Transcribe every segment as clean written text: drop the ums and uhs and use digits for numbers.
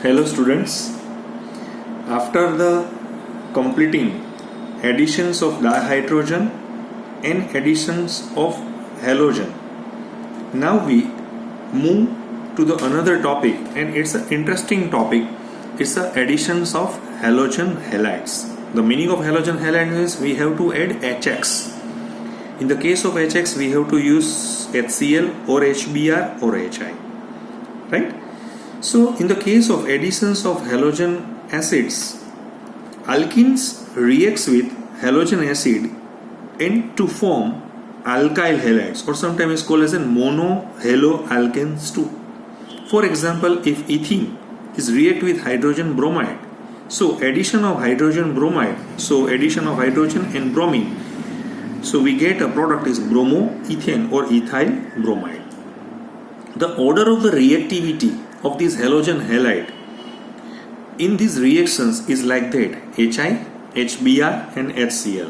Hello students, after the completing additions of dihydrogen and additions of halogen, now we move to the another topic, and it's an interesting topic. It's the additions of halogen halides. The meaning of halogen halides is we have to add HX. In the case of HX, we have to use HCl or HBr or HI, right? So in the case of additions of halogen acids, alkenes reacts with halogen acid and to form alkyl halides, or sometimes called as a monohaloalkanes too. For example, if ethene is react with hydrogen bromide, so addition of hydrogen bromide, so addition of hydrogen and bromine, so we get a product is bromoethane or ethyl bromide. The order of the reactivity of this halogen halide in these reactions is like that: HI, HBr and HCl.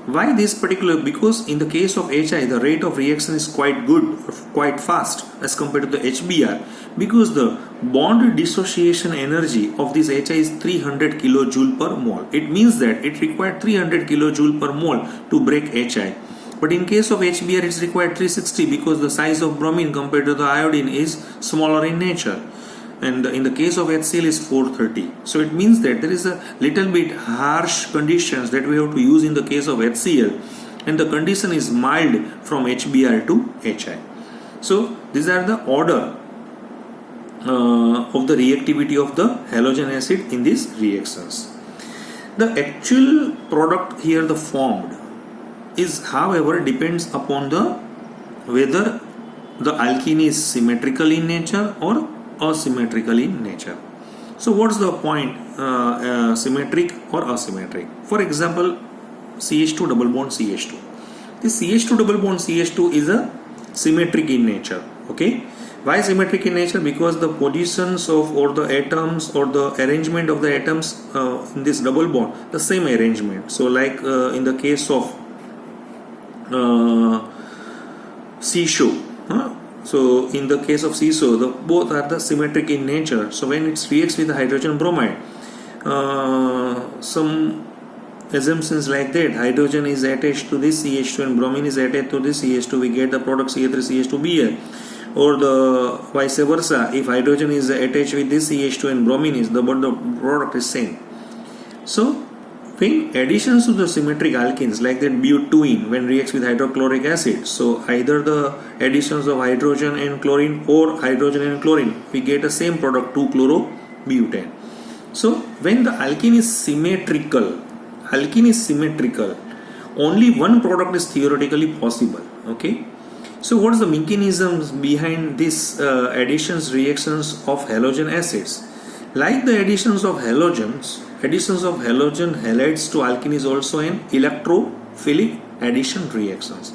Why this particular? Because in the case of HI, the rate of reaction is quite good, quite fast as compared to the HBr, because the bond dissociation energy of this HI is 300 kilojoule per mole. It means that it required 300 kilojoule per mole to break HI. But in case of HBr, it's required 360 because the size of bromine compared to the iodine is smaller in nature. And in the case of HCl is 430. So it means that there is a little bit harsh conditions that we have to use in the case of HCl, and the condition is mild from HBr to HI. So these are the order of the reactivity of the halogen acid in these reactions. The actual product here, the formed, is however depends upon the whether the alkene is symmetrical in nature or asymmetrical in nature. So what's the point, symmetric or asymmetric? For example, CH2 double bond CH2. This CH2 double bond CH2 is a symmetric in nature. Okay, why symmetric in nature? Because the positions of or the atoms or the arrangement of the atoms in this double bond, the same arrangement. So like in the case of CSO, so in the case of CSO, both are the symmetric in nature. So when it reacts with the hydrogen bromide, some assumptions like that: hydrogen is attached to this CH2 and bromine is attached to this CH2, we get the product CH3CH2Br. Or the vice versa, if hydrogen is attached with this CH2 and bromine is the product is same. So when additions to the symmetric alkenes like that butene when reacts with hydrochloric acid, so either the additions of hydrogen and chlorine or hydrogen and chlorine, we get the same product 2-chlorobutane. So when the alkene is symmetrical, only one product is theoretically possible. Okay, so what is the mechanisms behind this additions reactions of halogen acids? Like the additions of halogen halides to alkene is also an electrophilic addition reactions.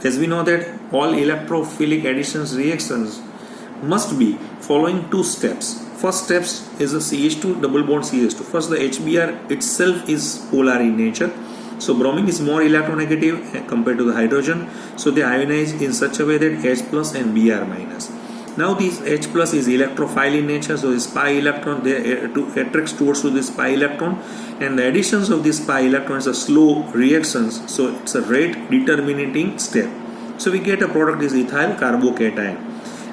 As we know that all electrophilic additions reactions must be following two steps. First steps is the CH2 double bond CH2. First, the HBr itself is polar in nature. So bromine is more electronegative compared to the hydrogen. So they ionize in such a way that H plus and Br minus. Now this H plus is electrophile in nature, so this pi electron attracts towards to this pi electron, and the additions of this pi electron is a slow reactions, so it's a rate determining step. So we get a product is ethyl carbocation.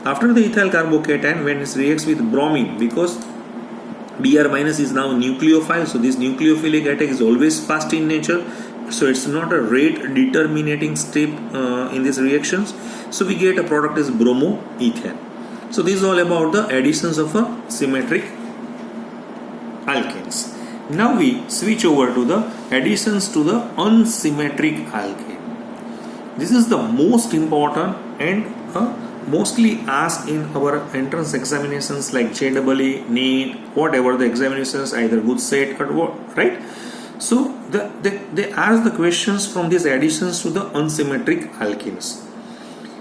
After the ethyl carbocation, when it reacts with bromine, because Br minus is now nucleophile, so this nucleophilic attack is always fast in nature, so it's not a rate determining step in these reactions. So we get a product is bromoethane. So this is all about the additions of a symmetric alkenes. Now we switch over to the additions to the unsymmetric alkane. This is the most important and mostly asked in our entrance examinations like JEE, NEET, whatever the examinations, either good set or what, right? So they ask the questions from these additions to the unsymmetric alkenes.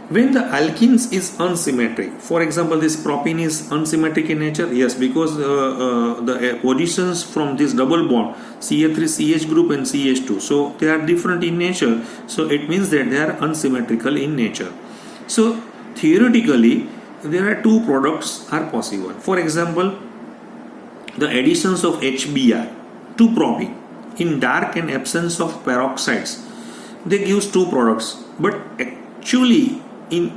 When the alkenes is unsymmetric, for example, this propene is unsymmetric in nature, yes, because the positions from this double bond CH3 CH group and CH2, so they are different in nature, so it means that they are unsymmetrical in nature. So theoretically there are two products are possible. For example, the additions of HBr to propene in dark and absence of peroxides, they gives two products. But actually,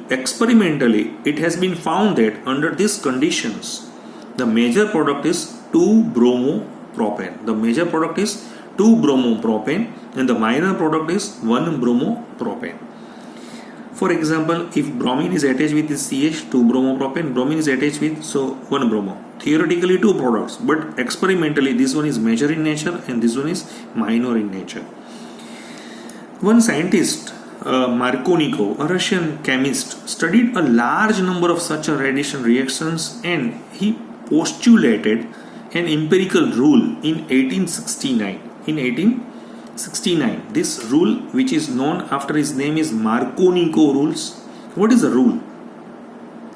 experimentally, it has been found that under these conditions, the major product is 2-bromopropane. The major product is 2-bromopropane and the minor product is 1-bromopropane. For example, if bromine is attached with this CH, 2-bromopropane, bromine is attached with 1-bromo. Theoretically 2 products, but experimentally this one is major in nature and this one is minor in nature. One scientist, Markovnikov, a Russian chemist, studied a large number of such addition reactions and he postulated an empirical rule in 1869. In 1869, this rule, which is known after his name, is Markovnikov rules. What is the rule?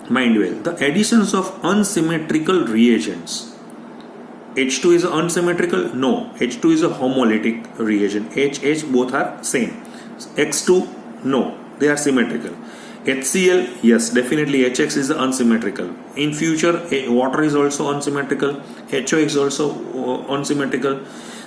Mind well, the additions of unsymmetrical reagents. H2 is unsymmetrical? No. H2 is a homolytic reagent. HH both are same. X2? No. They are symmetrical. HCl? Yes, definitely HX is unsymmetrical. In future, water is also unsymmetrical. HO is also unsymmetrical.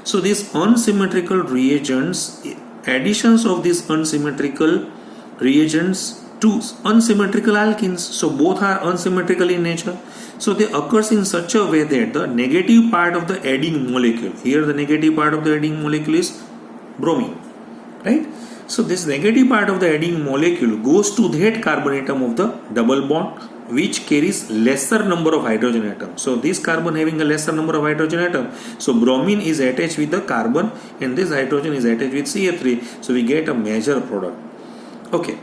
So these unsymmetrical reagents, additions of these unsymmetrical reagents to unsymmetrical alkenes, so both are unsymmetrical in nature. So they occurs in such a way that the negative part of the adding molecule, here the negative part of the adding molecule is bromine, right? So this negative part of the adding molecule goes to that carbon atom of the double bond, which carries lesser number of hydrogen atoms. So this carbon having a lesser number of hydrogen atom, so bromine is attached with the carbon and this hydrogen is attached with CH3, so we get a major product. Okay,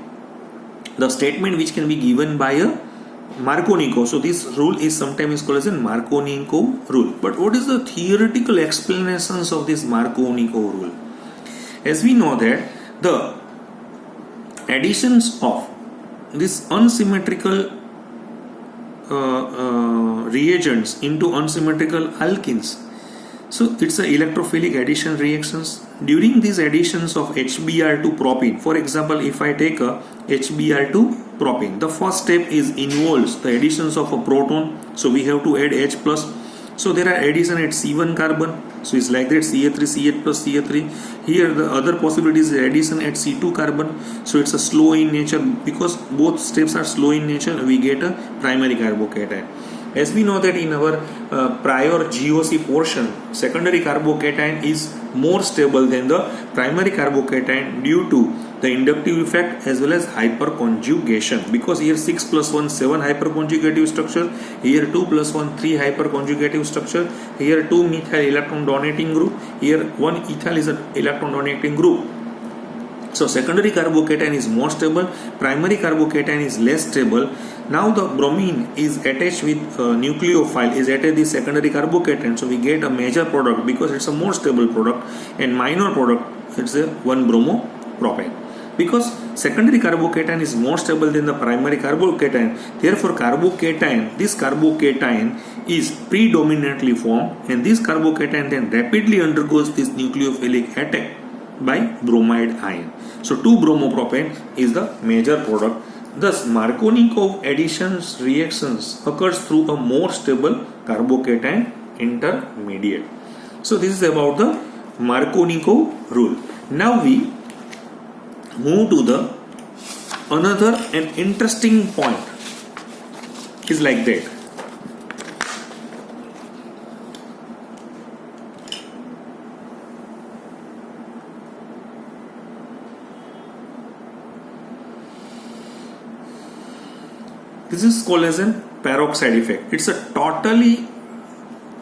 the statement which can be given by a Markovnikov. So this rule is sometimes called as a Markovnikov rule. But what is the theoretical explanations of this Markovnikov rule? As we know that the additions of this unsymmetrical reagents into unsymmetrical alkenes, so it's a electrophilic addition reactions. During these additions of HBr to propene, for example, if I take a HBr to propene, the first step involves the additions of a proton, so we have to add H plus. So there are addition at C1 carbon, so it's like that, CH3 CH plus CH3. Here the other possibility is addition at C2 carbon, so it's a slow in nature. Because both steps are slow in nature, we get a primary carbocation. As we know that in our prior GOC portion, secondary carbocation is more stable than the primary carbocation due to the inductive effect as well as hyperconjugation. Because here 6 plus 1 7 hyperconjugative structure, here 2 plus 1 3 hyperconjugative structure, here 2 methyl electron donating group, here 1 ethyl is an electron donating group. So secondary carbocation is more stable, primary carbocation is less stable. Now the bromine is attached with nucleophile, is attached with secondary carbocation, so we get a major product because it's a more stable product, and minor product, it's a 1-bromopropane. Because secondary carbocation is more stable than the primary carbocation, therefore this carbocation is predominantly formed, and this carbocation then rapidly undergoes this nucleophilic attack by bromide ion. So 2-bromopropane is the major product. Thus Markovnikov additions reactions occurs through a more stable carbocation intermediate. So this is about the Markovnikov rule. Now we move to the another and interesting point is like that. This is called as a peroxide effect. It's a totally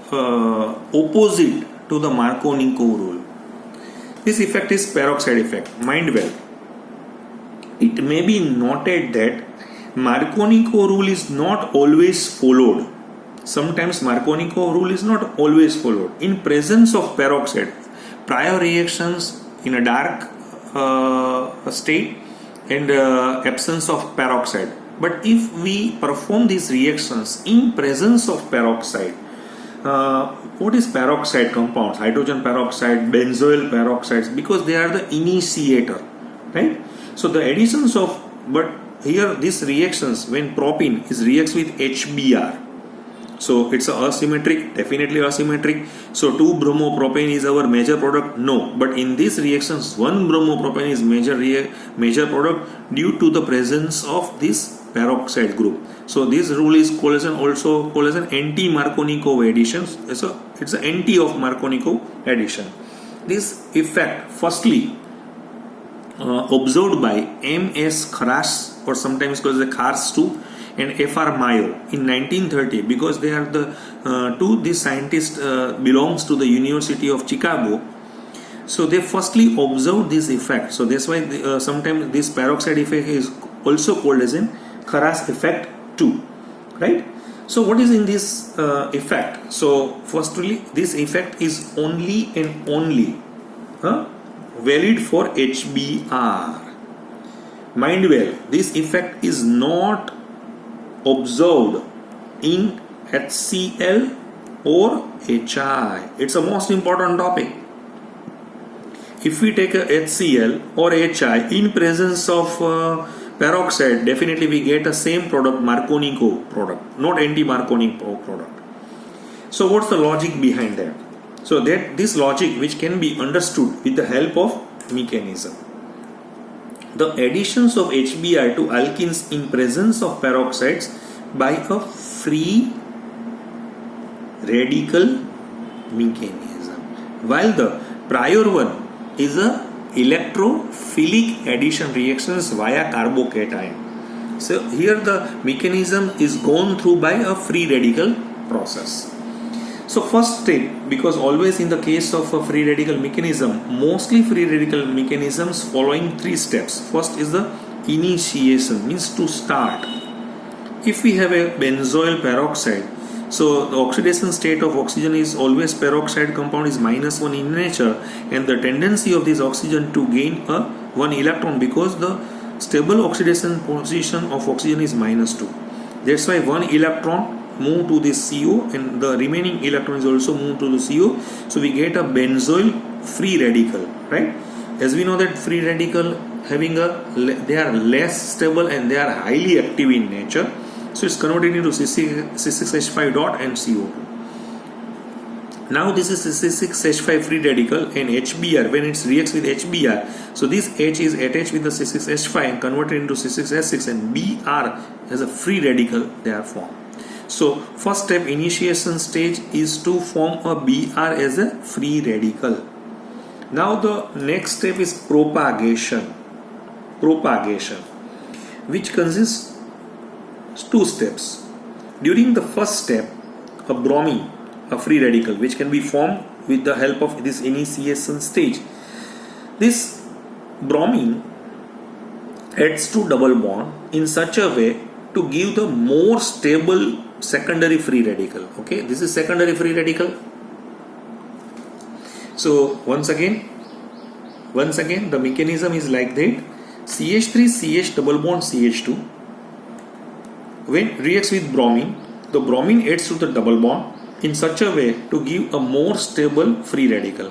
opposite to the Markovnikov rule. This effect is peroxide effect. Mind well. It may be noted that Markovnikov rule is not always followed. Sometimes Markovnikov rule is not always followed. In presence of peroxide, prior reactions in a dark state and absence of peroxide. But if we perform these reactions in presence of peroxide, what is peroxide compounds? Hydrogen peroxide, benzoyl peroxides, because they are the initiator, right? So the additions but here these reactions, when propene is reacts with HBr, So it's a asymmetric, definitely asymmetric. So 2-bromopropane is our major product? No. But in these reactions, 1-bromopropane is major product due to the presence of this peroxide group. So this rule is also called as an anti-Markovnikov addition. So it's an anti of Markovnikov addition. This effect firstly observed by M.S. Kharas, or sometimes called as Khars too, and F.R. Mayo in 1930, because they are the these scientists belongs to the University of Chicago. So they firstly observed this effect. So that's why sometimes this peroxide effect is also called as an Kharas effect too, right? So what is in this effect? So firstly, this effect is only and only valid for HBr. Mind well, this effect is not observed in HCl or HI. It's a most important topic. If we take a HCl or HI in presence of peroxide, definitely we get a same product, Markovnikov product, not anti-Markovnikov product. So what's the logic behind that? So that this logic, which can be understood with the help of mechanism. The additions of HBr to alkenes in presence of peroxides by a free radical mechanism, while the prior one is a electrophilic addition reactions via carbocation. So here the mechanism is gone through by a free radical process. So first step, because always in the case of a free radical mechanism, mostly free radical mechanisms following 3 steps. First is the initiation, means to start. If we have a benzoyl peroxide, so the oxidation state of oxygen is always peroxide compound is -1 in nature, and the tendency of this oxygen to gain a 1 electron, because the stable oxidation position of oxygen is -2. That's why 1 electron move to this CO and the remaining electron is also moved to the CO. So we get a benzoyl free radical, right? As we know that free radical they are less stable and they are highly active in nature. So it's converted into C6H5 dot and CO2. Now this is C6H5 free radical, and HBr, when it reacts with HBr, so this H is attached with the C6H5 and converted into C6H6, and Br as a free radical they are formed. So first step, initiation stage, is to form a Br as a free radical. Now the next step is propagation, which consists 2 steps. During the first step, a bromine, a free radical, which can be formed with the help of this initiation stage. This bromine adds to double bond in such a way to give the more stable secondary free radical. Okay, this is secondary free radical. So once again the mechanism is like that. CH3 CH double bond CH2, when reacts with bromine, the bromine adds to the double bond in such a way to give a more stable free radical.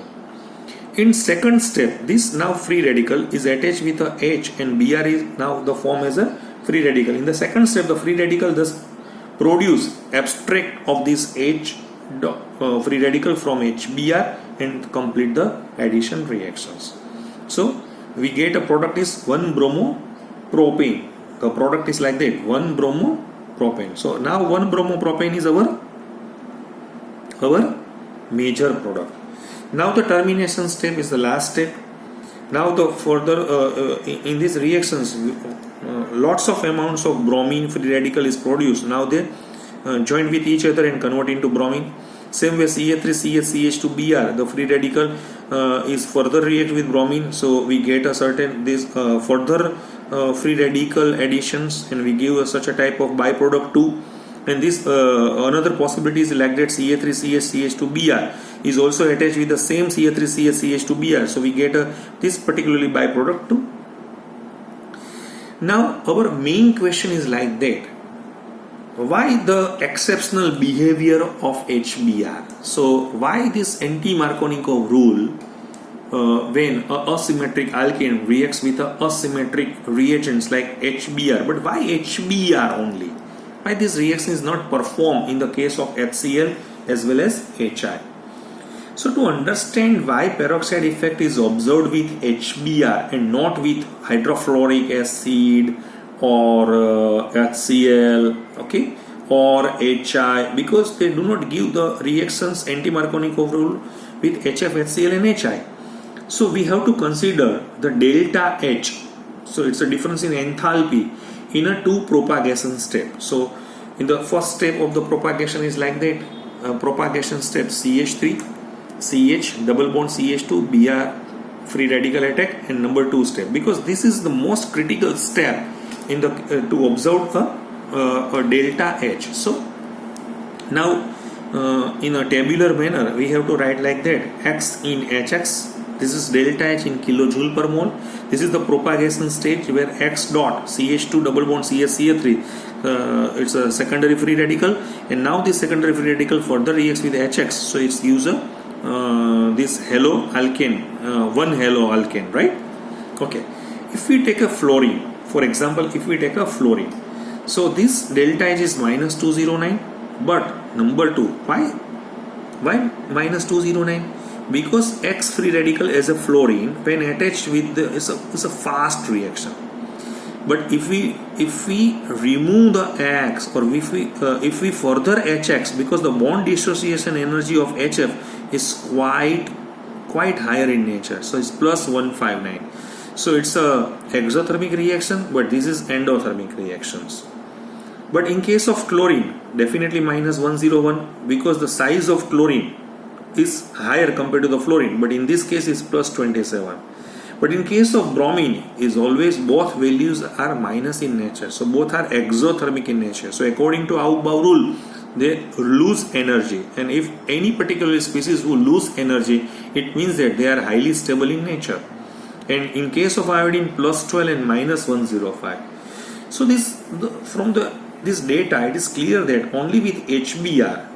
In second step, this now free radical is attached with a H, and Br is now the form as a free radical. In the second step, the free radical thus produce abstract of this H free radical from HBr and complete the addition reactions. So we get a product is 1-bromopropane. The product is like that, 1-bromopropane. So now 1-bromopropane is our major product. Now the termination step is the last step. Now the further in these reactions, lots of amounts of bromine free radical is produced. Now they join with each other and convert into bromine. Same way CH3CH2Br, the free radical is further react with bromine. So we get a certain further free radical additions, and we give such a type of byproduct too. And this another possibility is like that CH3CH2Br is also attached with the same CH3CH2Br. So we get this particularly byproduct too. Now our main question is like that: why the exceptional behavior of HBr? So why this anti-Markovnikov rule when a asymmetric alkane reacts with a asymmetric reagents like HBr? But why HBr only? Why this reaction is not performed in the case of HCl as well as HI. So to understand why peroxide effect is observed with HBr and not with hydrofluoric acid or HCl, okay, or HI, because they do not give the reactions anti-Markovnikov rule with HF, HCl and HI. So we have to consider the delta H. So it's a difference in enthalpy in a two propagation step. So in the first step of the propagation is like that, propagation step CH3, CH double bond CH2, Br free radical attack, and number 2 step, because this is the most critical step in the to observe a delta H. So now in a tabular manner we have to write like that, X in Hx, this is delta H in kilojoule per mole. This is the propagation stage where X dot CH2 double bond CH3 it's a secondary free radical, and now this secondary free radical further reacts with HX, so it's use a this halo alkane, one halo alkane, right? Okay, if we take a fluorine, for example, if we take a fluorine, so this delta H is minus 209, but number 2, why minus 209? Because X free radical as a fluorine when attached with the is a fast reaction. But if we remove the X, or if we further HX, because the bond dissociation energy of HF is quite higher in nature, so it's plus 159. So it's a exothermic reaction, but this is endothermic reactions. But in case of chlorine, definitely minus 101, because the size of chlorine is higher compared to the fluorine, but in this case is plus 27. But in case of bromine, is always both values are minus in nature, so both are exothermic in nature. So according to Aufbau rule, they lose energy, and if any particular species will lose energy, it means that they are highly stable in nature. And in case of iodine, plus 12 and minus 105. So this data, it is clear that only with HBr,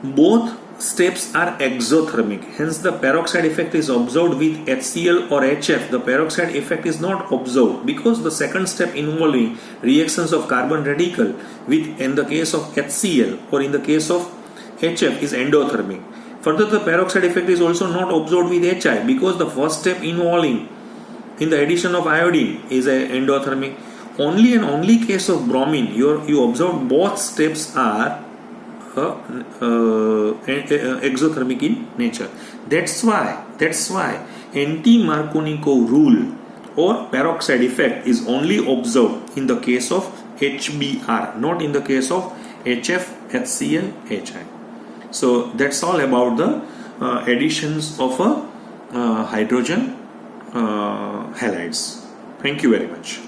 both steps are exothermic. Hence the peroxide effect is observed with HCl or HF. The peroxide effect is not observed because the second step involving reactions of carbon radical with, in the case of HCl or in the case of HF, is endothermic. Further, the peroxide effect is also not observed with HI because the first step involving in the addition of iodine is endothermic. Only and only case of bromine you observe both steps are exothermic in nature. That's why anti-Markovnikov rule or peroxide effect is only observed in the case of HBr, not in the case of HF, HCl, HI. So that's all about the additions of a hydrogen halides. Thank you very much.